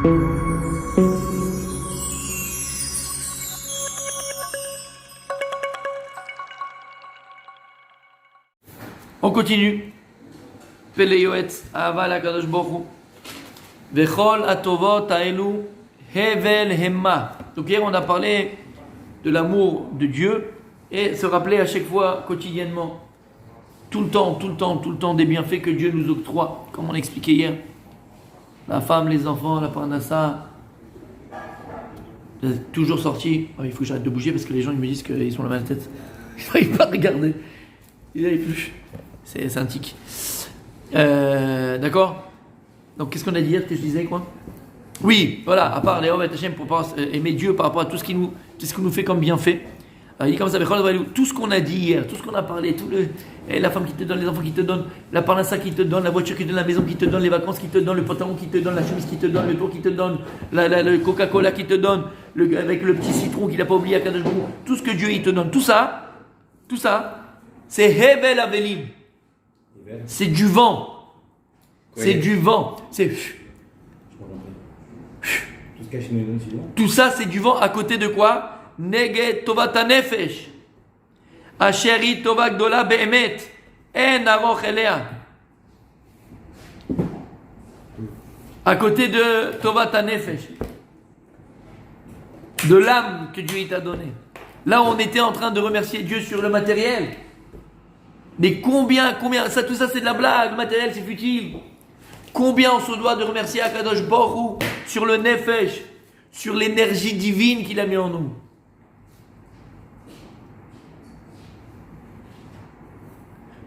On continue. Pele yoetz aval hakadosh baruch hu. Vechol atovot haelu hevel hemma. Donc hier on a parlé de l'amour de Dieu et se rappeler à chaque fois quotidiennement, tout le temps des bienfaits que Dieu nous octroie, comme on expliquait hier. La femme, les enfants, la parnassa. Toujours sorti. Oh, il faut que j'arrête de bouger parce que les gens ils me disent qu'ils sont la mal tête. Je n'arrive pas à regarder. Il n'arrive plus. C'est un tic. D'accord. Donc qu'est-ce qu'on a dit hier que je disais quoi? Oui, voilà, à part les Hachem pour aimer Dieu par rapport à tout ce qu'il nous fait comme bienfait. Il dit comme ça, tout ce qu'on a dit hier, tout ce qu'on a parlé, la femme qui te donne, les enfants qui te donnent, la parnassa qui te donne, la voiture qui te donne, la maison qui te donne, les vacances qui te donne, le pantalon qui te donne, la chemise qui te donne, le tour qui te donne, le Coca-Cola qui te donne, avec le petit citron qu'il n'a pas oublié à Kadosh Baruch Hu, tout ce que Dieu il te donne, tout ça, c'est Hevel Avelim. C'est du vent. C'est du vent. C'est. Tout ça, c'est du vent à côté de quoi? Neged Tovat HaNefesh. Asheri Tova Gdola Be'emet. En Aroch Elea. À côté de Tovat HaNefesh. De l'âme que Dieu t'a donnée. Là, on était en train de remercier Dieu sur le matériel. Mais combien, ça, tout ça c'est de la blague, le matériel c'est futile. Combien on se doit de remercier Akadosh Baruch Hu sur le Nefesh, sur l'énergie divine qu'il a mis en nous.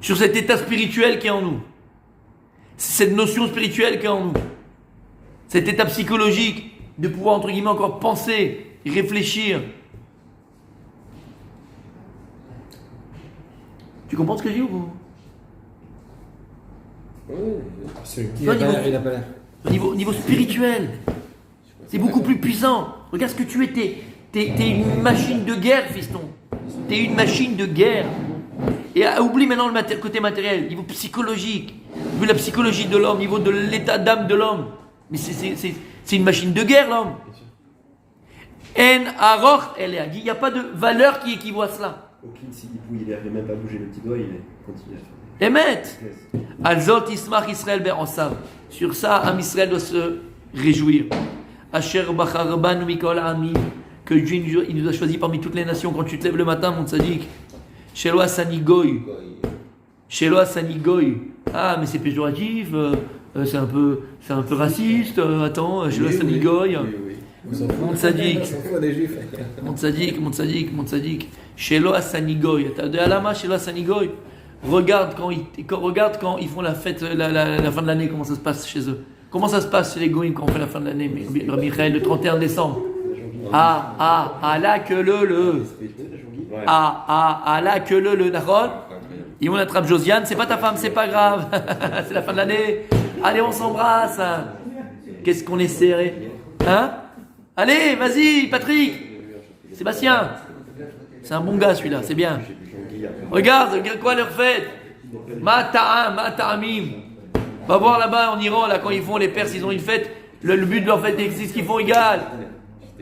Sur cet état spirituel qui est en nous. Cette notion spirituelle qui est en nous. Cet état psychologique de pouvoir entre guillemets encore penser, réfléchir. Tu comprends ce que je dis ou vous? Au niveau spirituel, c'est beaucoup plus puissant. Regarde ce que tu es. T'es une machine de guerre, fiston. T'es une machine de guerre. Et oublie maintenant le côté matériel, niveau psychologique, niveau de la psychologie de l'homme, niveau de l'état d'âme de l'homme. Mais c'est une machine de guerre, l'homme. En aroch elea. Il n'y a pas de valeur qui équivaut à cela. Aucune il n'arrive même pas à bouger le petit doigt, il continue à faire. Emet. Alzot ismach Israël be'osav. Sur ça, Am Israël doit se réjouir. Asher bachar banu mikol amim. Que Dieu il nous a choisi parmi toutes les nations. Quand tu te lèves le matin, mon tzaddik. Shelo asani goy. Shelo asani goy. Ah, mais c'est péjoratif. C'est un peu raciste. Attends, Shelo asani goy. Mon tzaddik. Shelo asanigoy. T'as de alama shelo asanigoy. Regarde quand ils font la fête, la fin de l'année, comment ça se passe chez eux. Comment ça se passe chez les goïms quand on fait la fin de l'année, Michael, le 31 décembre. Là que le. Là que le, d'accord. Et on attrape Josiane, c'est pas ta femme, c'est pas grave. C'est la fin de l'année. Allez, on s'embrasse. Qu'est-ce qu'on est serré. Hein? Allez, vas-y, Patrick. Sébastien. C'est un bon gars celui-là, c'est bien. Regarde quoi leur fête. Mata'amim. Va voir là-bas en Iran, là, quand ils font les Perses, ils ont une fête. Le but de leur fête, c'est ce qu'ils font égal.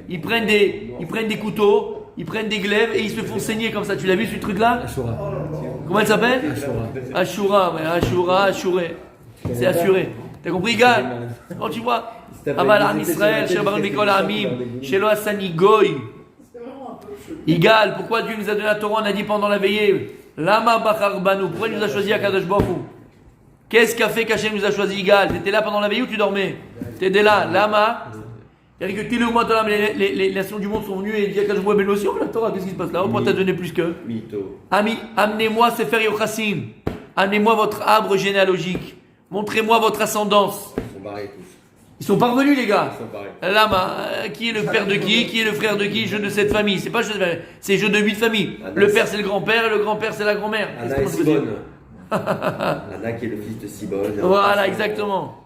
Ils prennent des couteaux, ils prennent des glaives et ils se font saigner comme ça. Tu l'as vu ce truc-là? Ashura. Comment elle s'appelle? Ashura. Ashuré. C'est assuré. T'as compris, égal? Quand tu vois, Aval Am Israël, Sherbar Mikol Amim, Shelo Asani Goy. Igal, pourquoi Dieu nous a donné la Torah? On a dit pendant la veillée. Lama Bachar Banu. Pourquoi il nous a choisi à Kadosh Baruch Hu? Qu'est-ce qu'a fait qu'Hachem nous a choisi Igal? T'étais là pendant la veillée ou tu dormais? T'étais là. Lama. C'est-à-dire que tous les nations du monde sont venues et disent à Kadosh Baruch Hu, mais nous aussi on a la Torah. Qu'est-ce qui se passe là? Pourquoi t'as donné plus que? Amenez-moi Sefer Yochassim. Amenez-moi votre arbre généalogique. Montrez-moi votre ascendance. Ils sont barrés tous. Ils sont parvenus, les gars. Ils sont barrés. Lama, qui est le père de qui est le frère de qui? Jeu de cette famille. C'est pas c'est jeu de 8 familles. Le père c'est le grand-père et le grand-père c'est la grand-mère. Anna et Sibon. Anna qui est le fils de Sibon. Voilà, exactement.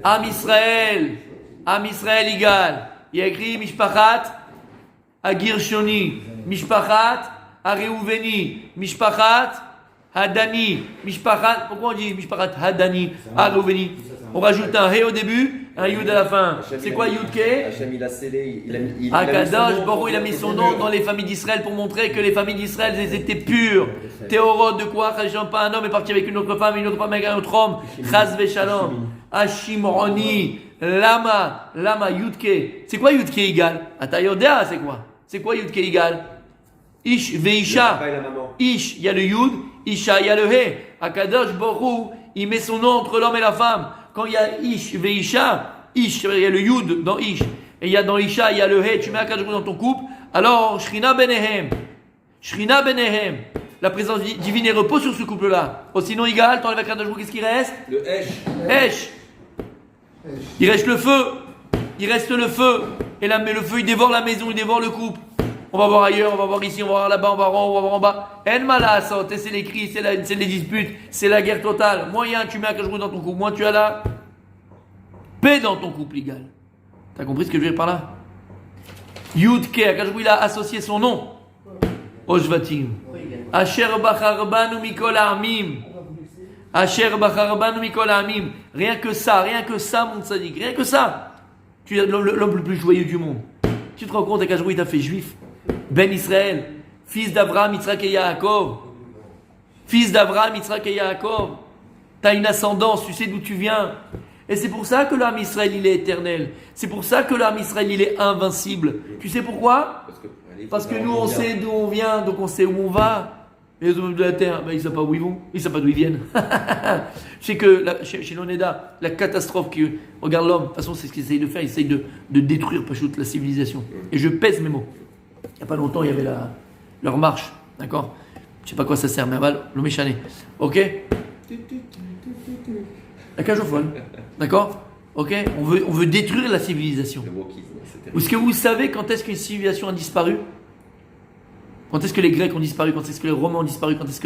Am Israël, Igal. Il y a écrit Mishpachat Agirshoni, Mishpachat Areuveni, Mishpachat Hadani, Mishpachat. Pourquoi on dit Mishpachat Hadani, Areuveni? On rajoute un He au début, un Yud à la fin. Hachem, C'est il quoi a mis- Yud K? Hachem, il a scellé, il a mis son Akadosh nom Baruch Hu, il a mis son nom dans les familles d'Israël pour montrer que les familles d'Israël, elles étaient pures. Théorot de quoi? Pas un homme est parti avec une autre femme avec un autre homme. Chaz Veshalom. Hashimroni. Lama. Yudke. C'est quoi Yudke égal? Atayodea, c'est quoi? C'est quoi Yudke égal? Ish Le Veisha. papa et la maman. Ish, il y a le Yud. Isha, il y a le He. Akadosh Baruch Hu, il met son nom entre l'homme et la femme. Quand il y a Ish Veisha, Ish, il y a le Yud dans Ish. Et il y a dans Isha, il y a le He. Tu mets Akadosh Baruch Hu dans ton couple. Alors, Shrina Benehem. Shrina Benehem. La présence divine et repose sur ce couple-là. Oh, sinon, égal, t'enlèves Akadosh Baruch Hu, qu'est-ce qui reste? Le Hesh. Esh. Il reste le feu. Il reste le feu. Et là, mais le feu, il dévore la maison, il dévore le couple. On va voir ailleurs, on va voir ici, on va voir là-bas, on va voir en bas. En malasot, c'est les cris, c'est les disputes, c'est la guerre totale. Moyen, tu mets un cachou dans ton couple. Moins tu as la paix dans ton couple, égal. T'as compris ce que je veux dire par là? Yudke, Akashbou, il a associé son nom. Oshvatim. Asher bacharbanu mikol amim. Asher bacharbanu mikol amim. Rien que ça, mon tzaddik, rien que ça. Tu es l'homme le plus joyeux du monde. Tu te rends compte, Akashbou, il t'a fait juif. Ben Israël, fils d'Abraham, Yitzhak et Yaakov. Fils d'Abraham, Yitzhak et Yaakov. Tu as une ascendance, tu sais d'où tu viens. Et c'est pour ça que l'âme Israël, il est éternel. C'est pour ça que l'âme Israël, il est invincible. Tu sais pourquoi? Parce que nous, on sait d'où on vient, donc on sait où on va. Les hommes de la terre, ben, ils ne savent pas où ils vont, ils ne savent pas d'où ils viennent. Je sais que chez l'Oneda, la catastrophe que regarde l'homme, de toute façon, c'est ce qu'ils essayent de faire, ils essayent de détruire Pachout, la civilisation. Et je pèse mes mots. Il n'y a pas longtemps, il y avait leur marche, d'accord? Je ne sais pas à quoi ça sert, mais aval, le méchané. Ok? La cage aux folles, d'accord? Ok? On veut détruire la civilisation. Le wokisme, c'est terrible. Est-ce que vous savez quand est-ce qu'une civilisation a disparu? Quand est-ce que les Grecs ont disparu? Quand est-ce que les Romains ont disparu? Quand est-ce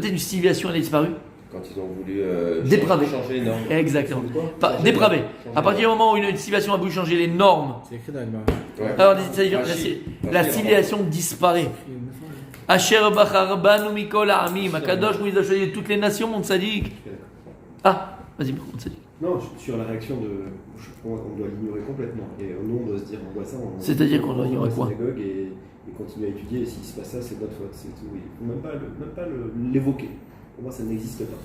qu'une civilisation a disparu? Quand ils ont voulu Dépraver. changer les normes. Exactement. Dépravé. À partir du moment où une civilisation a voulu changer les normes, C'est écrit dans le Ouais. alors la civilisation disparaît. Asher bacharbanu mikol ha'amim. Akadosh, il a choisi toutes les nations, mon tzaddik. Ah, vas-y, mon tzaddik. Non, sur la réaction de. Je crois qu'on doit l'ignorer complètement. Et nous, on doit se dire, on voit ça. C'est-à-dire qu'on doit ignorer quoi? Synagogue et continuer à étudier. Et s'il se passe ça, c'est notre faute. C'est tout. Il ne faut même pas l'évoquer. Pour moi, ça n'existe pas.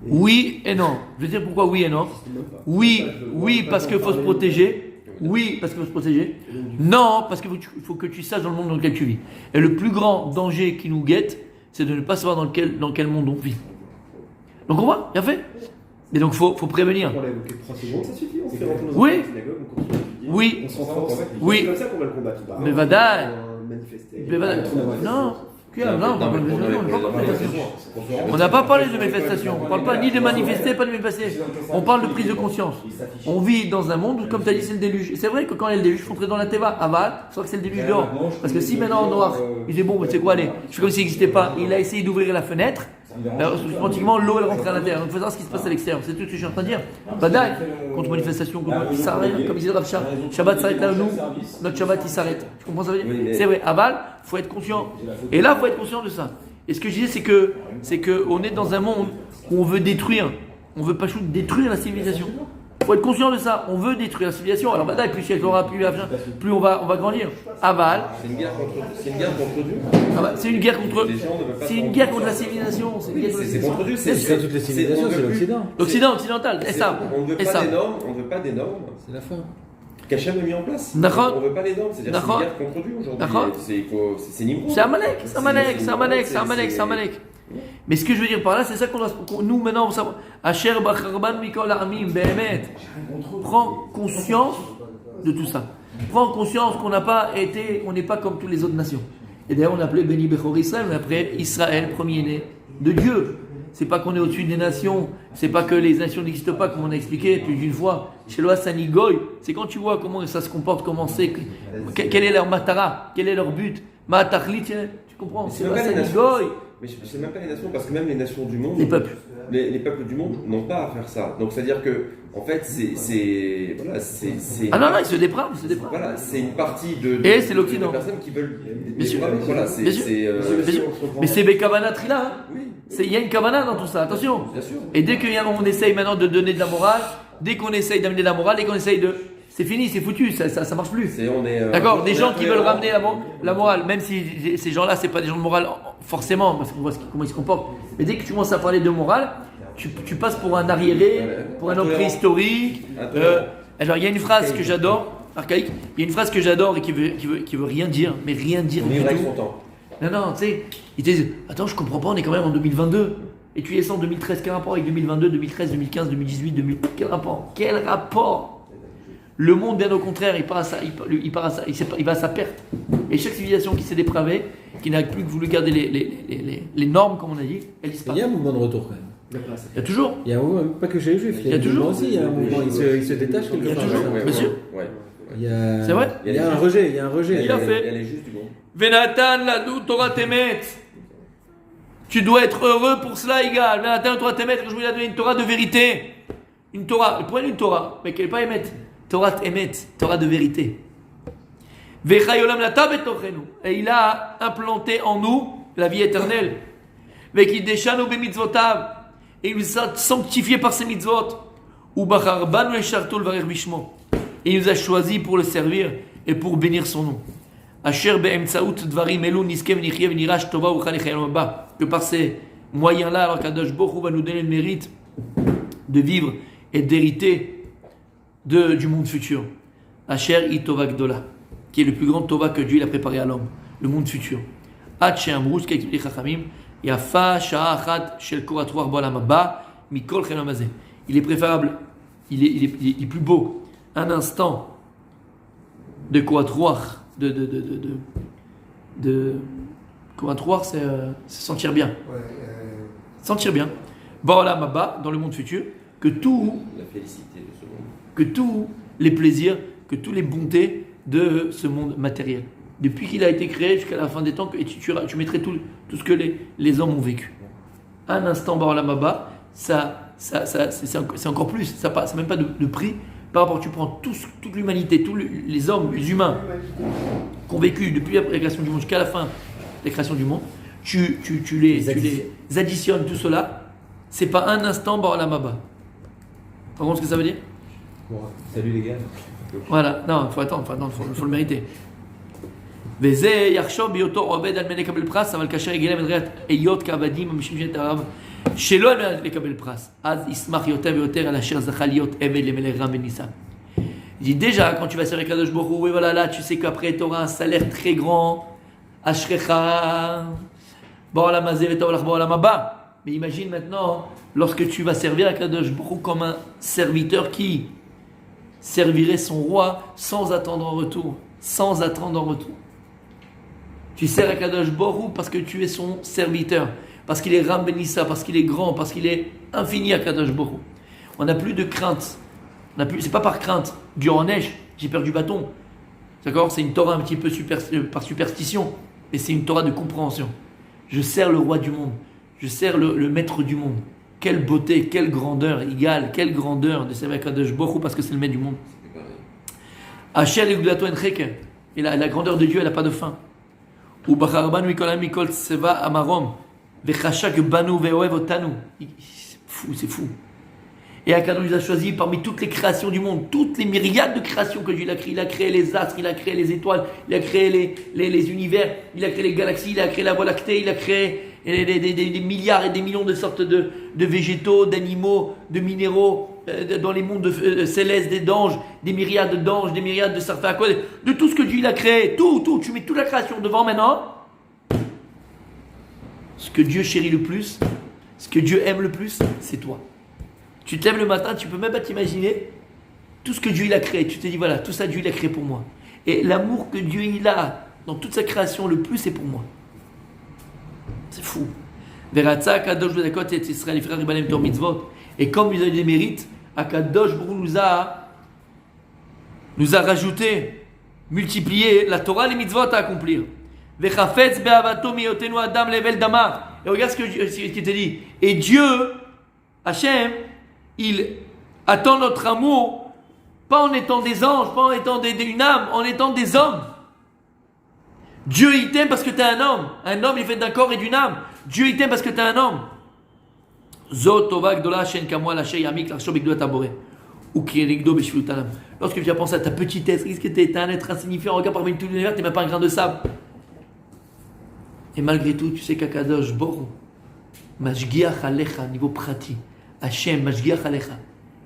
Et Oui et non. Je vais dire pourquoi oui et non. ça n'existe même pas. Oui, parce qu'il faut se protéger. Oui, parce qu'il faut se protéger. Non, parce qu'il faut que tu saches dans le monde dans lequel tu vis. Et le plus grand danger qui nous guette, c'est de ne pas savoir dans quel monde on vit. Donc on voit, bien fait. Et donc faut prévenir. On l'a évoqué 3 secondes, ça suffit. On se fait rentrer dans Oui. une synagogue, on continue à étudier. Oui. On se renforce. Oui. C'est comme ça qu'on va le combattre. Bah, Mais Vadaï. on va manifester. Mais Vadaï. Non. Non, on n'a pas parlé de manifestation. On On n'a pas parlé de manifestation. On ne parle pas ni de manifester, pas de manifester. On parle de prise de conscience. On vit dans un monde où, comme tu as dit, c'est le déluge. Et c'est vrai que quand il y a le déluge, il faut entrer dans la Teva. Aval, je crois que c'est le déluge dehors. Parce que si maintenant en noir, il dit bon, mais c'est quoi, allez, je fais comme s'il n'existait pas. Il a essayé d'ouvrir la fenêtre. Automatiquement, l'eau elle rentre à l'intérieur. Donc il faut savoir ce qui se passe à l'extérieur. C'est tout ce que je suis en train de dire. Badaï, contre manifestation, ça s'arrête, comme disait Rav Shah. Shabbat s'arrête là où nous, notre Shabbat il s'arrête. Tu comprends ce que ça veut dire? C'est vrai. Aval, il faut être conscient. Et là, il faut être conscient de ça. Et ce que je disais, c'est que on est dans un monde où on veut détruire. On veut pas détruire la civilisation. Il faut être conscient de ça. On veut détruire la civilisation. Alors, badaï, plus elle aura, plus on va grandir. Aval. C'est une guerre contre Dieu. C'est une guerre contre. Les gens ne veulent pas C'est une guerre contre la civilisation. C'est une guerre contre la C'est civilisation. contre Dieu. C'est toutes les civilisations, c'est l'Occident. L'Occident occidental, et ça. On ne veut Et pas ça. des normes. On ne veut pas des normes C'est la fin. qu'Hachem a mis en place. D'accord. On ne veut pas les normes. C'est-à-dire que c'est D'accord. une guerre contre Dieu aujourd'hui. D'accord. C'est Nimrod. C'est Amalek. Mais ce que je veux dire par là, c'est ça nous maintenant, on savoir. Asher bacharban mikol ha'amim, behemet. Prends conscience de tout ça. Prends conscience qu'on n'a pas été, on n'est pas comme toutes les autres nations. Et d'ailleurs, on a appelé Beni Bechor Israël, on a appelé Israël, premier-né de Dieu. C'est pas qu'on est au-dessus des nations, c'est pas que les nations n'existent pas, comme on a expliqué plus d'une fois. Chez le Hassani Goy, c'est quand tu vois comment ça se comporte, comment c'est, quel est leur matara, quel est leur but. Matachlit, tu comprends? C'est le Hassani Goy. Mais c'est même pas les nations, parce que même les nations du monde, Les peuples. les peuples du monde n'ont pas à faire ça. Donc c'est-à-dire que, en fait, c'est Ah non, ils se dépravent, voilà, c'est une partie de Et c'est l'Occident. de personnes qui veulent. Bien sûr. Voilà, Bien sûr. Bien sûr. Mais c'est Bekavana Trila, hein. Oui, Il y a une kavana dans tout ça, attention. bien sûr. Et dès qu'on essaye maintenant de donner de la morale, dès qu'on essaye d'amener la morale, dès qu'on essaye de... C'est fini, c'est foutu, ça marche plus. D'accord, des gens qui veulent ramener la morale, même si ces gens-là, c'est pas des gens de morale forcément, parce qu'on voit comment ils se comportent. Mais dès que tu commences à parler de morale, tu passes pour un arriéré, pour un homme préhistorique. Alors il y a une phrase que j'adore, archaïque, il y a une phrase que j'adore et qui veut rien dire, mais rien dire du tout. Non, tu sais, ils te disent, attends, je comprends pas, on est quand même en 2022. Et tu es en 2013, quel rapport avec 2022, 2013, 2015, 2018, 2000, quel rapport? Le monde, bien au contraire, il part à ça, il va à sa perte. Et chaque civilisation qui s'est dépravée, qui n'a plus que voulu garder les normes, comme on a dit, elle disparaît. Il y a un mouvement de retour quand même. Il y a toujours. Il y a un mouvement, pas que chez les juifs. Il y a toujours aussi, il y a un mouvement, il se détache quelque part. Il y a toujours, monsieur. C'est vrai. Il y a un rejet, il y a un rejet. Il a fait. Elle est juste du bon. Venatan ladou Torah temet. Tu dois être heureux pour cela, égal. Venatan Torah temet, quand je vous ai donné une Torah de vérité. Une Torah, prenez une Torah, mais qu'elle n'est pas émet. Torah emet, Torah de vérité. Vechayolam lata betochenu. Et il a implanté en nous la vie éternelle. Vekideshanu bemitzvotav. Et il nous a sanctifié par ses mitzvot. Ubachar banu eshartu l'varer bishmo. Et il nous a choisi pour le servir et pour bénir son nom. Asher be'emtsaout dvarim elu niskem nichyev nirash tova uchal echayam haba. Que par ces moyens-là, alors qu'Akadosh Baruch Hu va nous donner le mérite de vivre et d'hériter du monde futur. Asher i tova gdola, qui est le plus grand tova que Dieu a préparé à l'homme, le monde futur. Ad she'amru sh'kei tivli chachamim yafa sha'a achat shel korat ruach ba'olam haba mikol chelam hazeh. Il est préférable, il est plus beau un instant de korat ruach, de korat ruach, c'est se sentir bien. Sentir bien. Ba'olam haba, dans le monde futur, que tout, la félicité de ce monde, que tous les plaisirs, que toutes les bontés de ce monde matériel. Depuis qu'il a été créé jusqu'à la fin des temps, et tu mettrais tout ce que les hommes ont vécu. Un instant ba'olam haba, c'est encore plus. Ça n'a même pas de prix par rapport. Tu prends toute l'humanité, tous les hommes, les humains qui ont vécu depuis la création du monde jusqu'à la fin de la création du monde, tu les additionnes, tout cela, c'est pas un instant ba'olam haba. Tu comprends ce que ça veut dire? Bon, salut les gars. Voilà, non, il faut attendre, faut le mériter. וזה יחשוב בהיותו עובד על מנת לקבל פרס, אבל כאשר יגיע למדרגת היות כעבדים המשמשים את הרב שלא על מנת לקבל פרס, אז ישמח יותר ויותר על אשר זכה להיות עבד למלך רם ונישא. Il dit déjà, quand tu vas servir Kadosh Baruch Hu, et voilà, là, tu sais qu'après tu auras un salaire très grand, Ashrecha, Ba'olam hazeh v'tov lach ba'olam haba. Mais imagine maintenant, lorsque tu vas servir à Kadosh Baruch Hu comme un serviteur qui servirait son roi sans attendre en retour. Sans attendre en retour. Tu sers à Kadosh Baruch Hu parce que tu es son serviteur, parce qu'il est Ram Benissa, parce qu'il est grand, parce qu'il est infini à Kadosh Baruch Hu. On n'a plus de crainte. C'est pas par crainte. Dieu en neige, j'ai perdu bâton. D'accord? C'est une Torah un petit peu par superstition, mais c'est une Torah de compréhension. Je sers le roi du monde. Je sers le maître du monde. Quelle beauté, quelle grandeur égale, quelle grandeur de servir à Kadosh Baruch Hu parce que c'est le maître du monde. Asher yugdato en cheker. Et la grandeur de Dieu, elle n'a pas de fin. C'est fou, c'est fou. Et Akadosh nous a choisi parmi toutes les créations du monde, toutes les myriades de créations que Dieu a créées. Il a créé les astres, il a créé les étoiles, il a créé les univers, il a créé les galaxies, il a créé la Voie lactée, il a créé des milliards et des millions de sortes de végétaux, d'animaux, de minéraux, dans les mondes célestes, des d'anges, des myriades d'anges, des myriades de sarfakos, de tout ce que Dieu il a créé, tout, tu mets toute la création devant maintenant. Ce que Dieu chérit le plus, ce que Dieu aime le plus, c'est toi. Tu te lèves le matin, tu peux même pas t'imaginer tout ce que Dieu il a créé. Tu te dis voilà, tout ça Dieu il a créé pour moi. Et l'amour que Dieu il a dans toute sa création, le plus c'est pour moi. C'est fou. Et comme il a des mérites, Akadosh Baruch nous a rajouté, multiplié la Torah, les mitzvot à accomplir. Et regarde ce qu'il te dit. Et Dieu, Hachem, il attend notre amour, pas en étant des anges, pas en étant une âme, en étant des hommes. Dieu il t'aime parce que tu es un homme. Un homme il est fait d'un corps et d'une âme. Dieu il t'aime parce que tu es un homme. Zot tova gdola shen kamwa la shei amik l'arshov bigdolat abore. Ou Kirigdo Beshvutanam. Lorsque tu as pensé à ta petitesse, qu'est-ce que tu es un être insignifiant, regarde parmi tout l'univers, tu n'es même pas un grain de sable. Et malgré tout, tu sais qu'Akadosh Borou, Mashgiach Alecha, niveau pratique, Hachem, Mashgiach Alecha,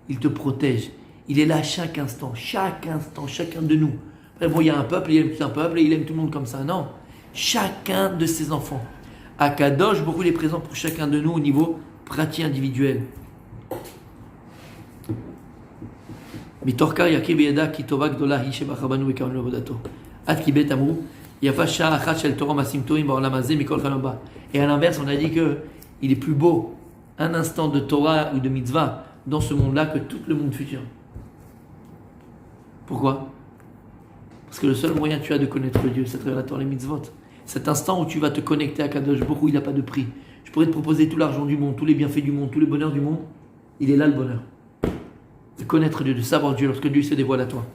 il te protège. Il est là à chaque instant, chacun de nous. Après, bon, il y a un peuple, il aime tout un peuple et il aime tout le monde comme ça. Non, chacun de ses enfants. Akadosh Borou, il est présent pour chacun de nous au niveau pratique individuel. מתוך יקי בידע כי טובה גדולה היא שבחרה בנו וקרנו לעבודתו. עד כי בית אמרו, יפה שעה אחת של תורה מעשים טובים בעולם הזה מכל חלום הבא. Et à l'inverse, on a dit que il est plus beau un instant de Torah ou de mitzvah dans ce monde-là que tout le monde futur. Pourquoi? Parce que le seul moyen que tu as de connaître Dieu, c'est à travers la Torah et les mitzvot. Cet instant où tu vas te connecter à Kadosh Baruch Hu, il n'a pas de prix. Je pourrais te proposer tout l'argent du monde, tous les bienfaits du monde, tous les bonheurs du monde. Il est là le bonheur. De connaître Dieu, de savoir Dieu lorsque Dieu se dévoile à toi.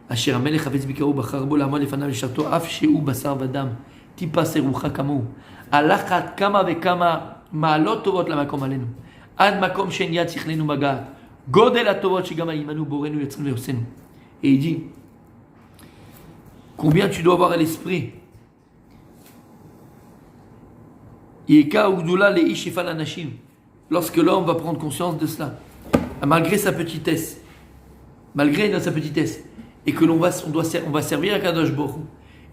אשר המלך חפץ ביקרו בחר בו לעמוד לפניו לשרתו אף שהוא בשר ודם טיפה סירוחה כמוהו הלך עד כמה וכמה מעלות טובות למקום עלינו עד מקום שאין יד שכלנו מגעת גודל הטובות שגם עימנו בורנו יצרנו ועושנו. Et il dit combien tu dois avoir à l'esprit Yeka Ugdula leish ifal anashim. Lorsque l'homme va prendre conscience de cela, malgré sa petitesse, et que on va servir à Kadosh Baruch Hu,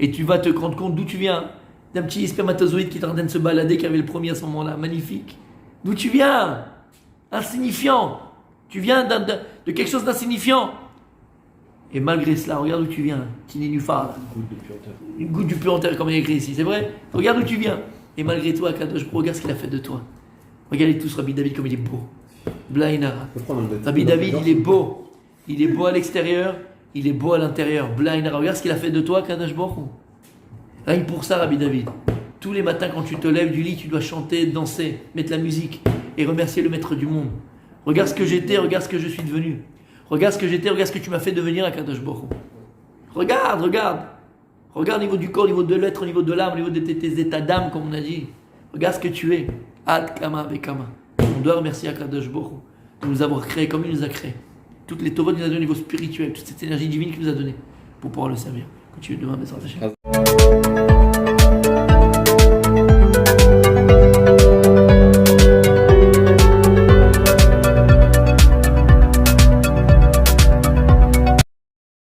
et tu vas te rendre compte d'où tu viens, d'un petit spermatozoïde qui est en train de se balader, qui avait le premier à ce moment-là, magnifique. D'où tu viens? Insignifiant. Tu viens de quelque chose d'insignifiant. Et malgré cela, regarde d'où tu viens, Tini Nufar. Une goutte du puanteur, comme il est écrit ici, c'est vrai? Regarde d'où tu viens. Et malgré toi, Kadosh, regarde ce qu'il a fait de toi. Regardez tous Rabbi David comme il est beau. Blainara. Rabbi David, il est beau. Il est beau à l'extérieur, il est beau à l'intérieur. Blainara. Regarde ce qu'il a fait de toi, Kadosh Baruch Hu. Rien que pour ça, Rabbi David. Tous les matins, quand tu te lèves du lit, tu dois chanter, danser, mettre la musique et remercier le maître du monde. Regarde ce que j'étais, regarde ce que je suis devenu. Regarde ce que j'étais, regarde ce que tu m'as fait devenir à Kadosh Baruch Hu. Regarde. Regarde au niveau du corps, au niveau de l'être, au niveau de l'âme, au niveau de tes états d'âme, comme on a dit. Regarde ce que tu es. Ad Kama Vekama. On doit remercier Akadosh Baruch Hu de nous avoir créés comme il nous a créés. Toutes les tovot qu'il nous a donné au niveau spirituel, toute cette énergie divine qu'il nous a donnée pour pouvoir le servir. Continue demain, Bezrat Hashem.